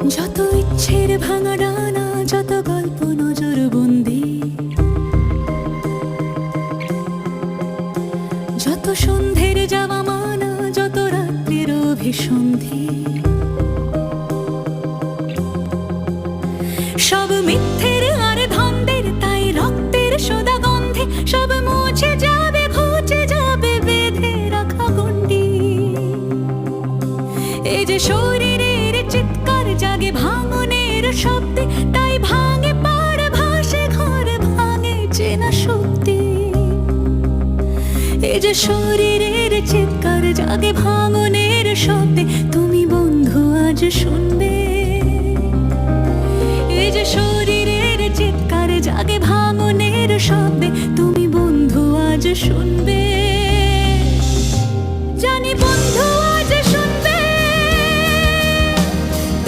যত ইচ্ছের ভাঙা ডানা, যত গল্প নজরবন্দি, যত সন্ধ্যের যাওয়া মানা, যত রাত্রির অভিসন্ধি, সব মিথ্যের আর ধন্দের, তাই রক্তের সোদা গন্ধে সব মুছে যাবে, ঘুচে যাবে বেঁধে রাখা গণ্ডি। এই যে শরীরের চিৎকার জাগে ভাঙনের শব্দে, তাই ভাঙে পাড় ভাসে ঘর, ভাঙে চেনা শক্তি। এই যে শরীরের চিৎকার জাগে ভাঙনের শব্দে, তুমি বন্ধু আজ শুনবে। এই যে শরীরের চিৎকার জাগে ভাঙনের শব্দে, তুমি বন্ধু আজ শুনবে।